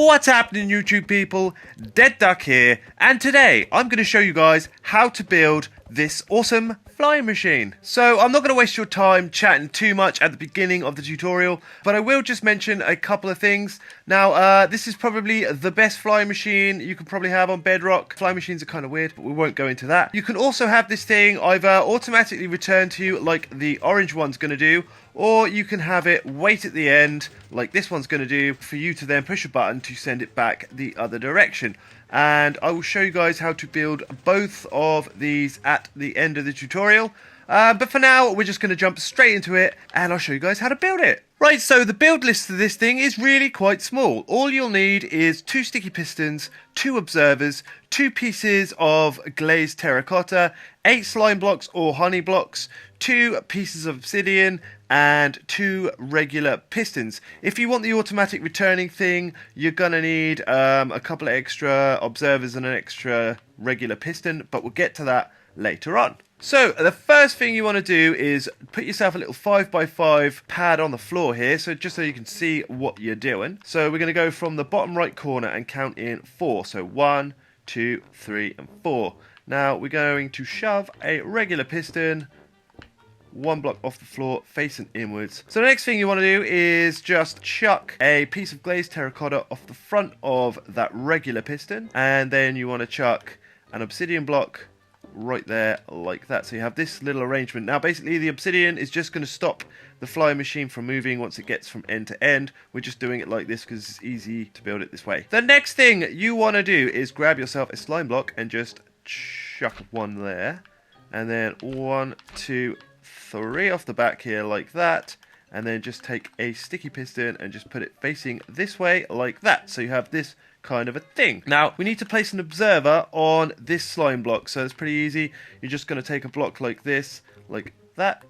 What's happening, YouTube people? DeadDuck here, and today I'm going to show you guys how to build this awesome flying machine. So I'm not going to waste your time chatting too much at the beginning of the tutorial, but I will just mention a couple of things. Now, this is probably the best flying machine you can probably have on Bedrock. Flying machines are kind of weird, but we won't go into that. You can also have this thing either automatically return to you like the orange one's going to do, or you can have it wait at the end like this one's going to do for you to then push a button to send it back the other direction. And I will show you guys how to build both of these at the end of the tutorial. But for now, we're just going to jump straight into it, and I'll show you guys how to build it. Right, so the build list of this thing is really quite small. All you'll need is 2 sticky pistons, 2 observers, 2 pieces of glazed terracotta, 8 slime blocks or honey blocks, 2 pieces of obsidian, and 2 regular pistons. If you want the automatic returning thing, you're going to need a couple of extra observers and an extra regular piston, but we'll get to that later on. So the first thing you want to do is put yourself a little 5x5 pad on the floor here, so just so you can see what you're doing. So we're going to go from the bottom right corner and count in 4. So 1, 2, 3, and 4. Now we're going to shove a regular piston 1 block off the floor facing inwards. So the next thing you want to do is just chuck a piece of glazed terracotta off the front of that regular piston, and then you want to chuck an obsidian block right there like that. So you have this little arrangement. Now basically the obsidian is just going to stop the flying machine from moving once it gets from end to end. We're just doing it like this because it's easy to build it this way. The next thing you want to do is grab yourself a slime block and just chuck one there, and then 1, 2, 3 off the back here like that, and then just take a sticky piston and just put it facing this way like that. So you have this kind of a thing. Now we need to place an observer on this slime block, so it's pretty easy. You're just going to take a block like this, like that,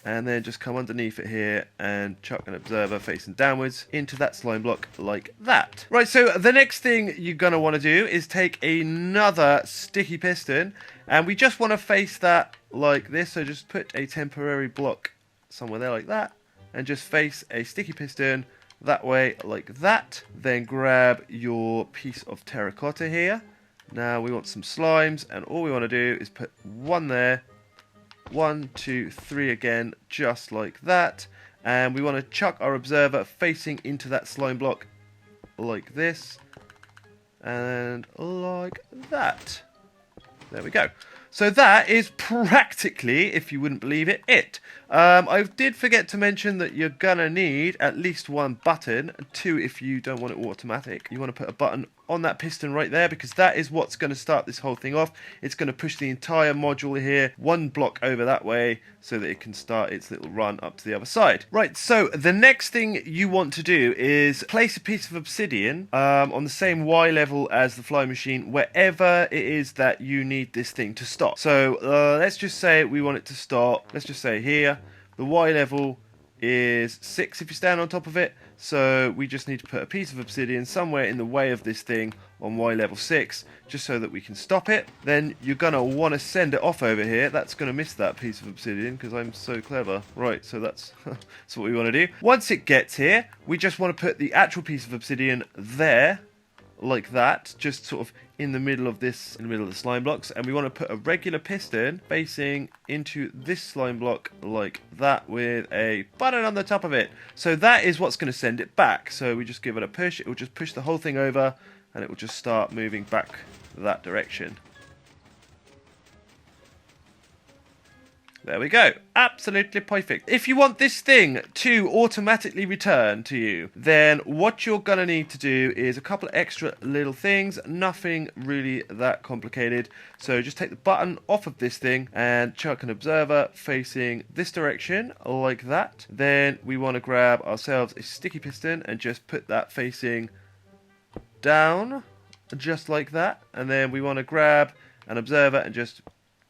and then just come underneath it here and chuck an observer facing downwards into that slime block like that. Right, so the next thing you're going to want to do is take another sticky piston, and we just want to face that like this. So just put a temporary block somewhere there like that, and just face a sticky piston that way like that. Then grab your piece of terracotta here. Now we want some slimes, and all we want to do is put 1 there, 1, 2, 3 again, just like that. And we want to chuck our observer facing into that slime block like this, and like that. There we go. So that is practically, if you wouldn't believe it. I did forget to mention that you're gonna need at least 1 button, 2 if you don't want it automatic. You want to put a button on that piston right there, because that is what's going to start this whole thing off. It's going to push the entire module here 1 block over that way so that it can start its little run up to the other side. Right, so the next thing you want to do is place a piece of obsidian on the same Y level as the flying machine wherever it is that you need this thing to stop. So let's just say we want it to stop, let's just say here. The Y level is 6 if you stand on top of it, so we just need to put a piece of obsidian somewhere in the way of this thing on Y level 6, just so that we can stop it. Then you're going to want to send it off over here. That's going to miss that piece of obsidian because I'm so clever. Right, so that's, that's what we want to do. Once it gets here, we just want to put the actual piece of obsidian there, like that, just sort of in the middle of this, in the middle of the slime blocks, and we want to put a regular piston facing into this slime block like that with a button on the top of it. So that is what's going to send it back. So we just give it a push, it will just push the whole thing over, and it will just start moving back that direction. There we go. Absolutely perfect. If you want this thing to automatically return to you, then what you're going to need to do is a couple of extra little things. Nothing really that complicated. So just take the button off of this thing and chuck an observer facing this direction like that. Then we want to grab ourselves a sticky piston and just put that facing down just like that. And then we want to grab an observer and just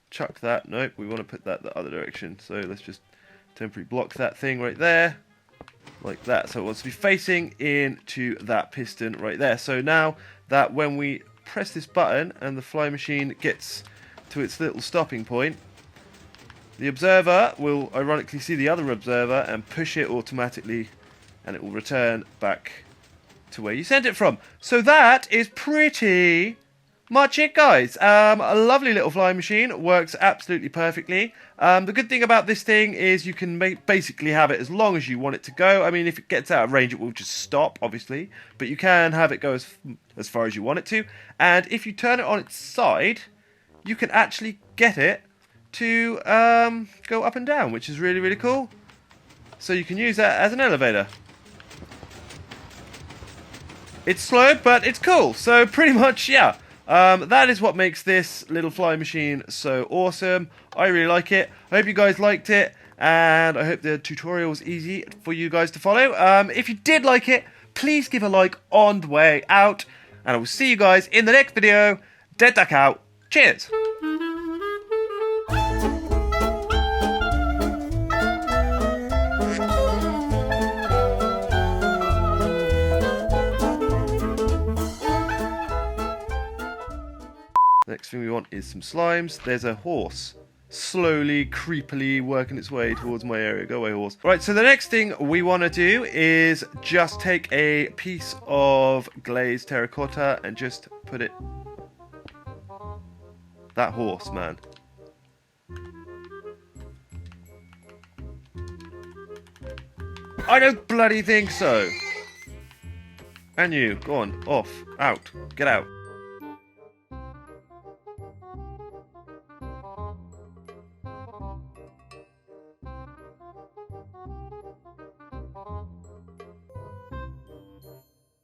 chuck that. Nope, we want to put that the other direction. So let's just temporarily block that thing right there like that. So it wants to be facing into that piston right there. So now that when we press this button and the fly machine gets to its little stopping point, the observer will ironically see the other observer and push it automatically, and it will return back to where you sent it from. So that is pretty much it, guys. A lovely little flying machine, works absolutely perfectly. The good thing about this thing is you can basically have it as long as you want it to go. I mean, if it gets out of range, it will just stop, obviously, but you can have it go as far as you want it to. And if you turn it on its side, you can actually get it to go up and down, which is really, really cool. So you can use that as an elevator. It's slow, but it's cool. So pretty much, yeah. That is what makes this little flying machine so awesome. I really like it. I hope you guys liked it, and I hope the tutorial was easy for you guys to follow. If you did like it, please give a like on the way out, and I will see you guys in the next video. DeadDuck out. Cheers. Next thing we want is some slimes. There's a horse slowly, creepily working its way towards my area. Go away, horse. Right, so the next thing we want to do is just take a piece of glazed terracotta and just put it... That horse, man. I don't bloody think so. And you, go on, off, out, get out.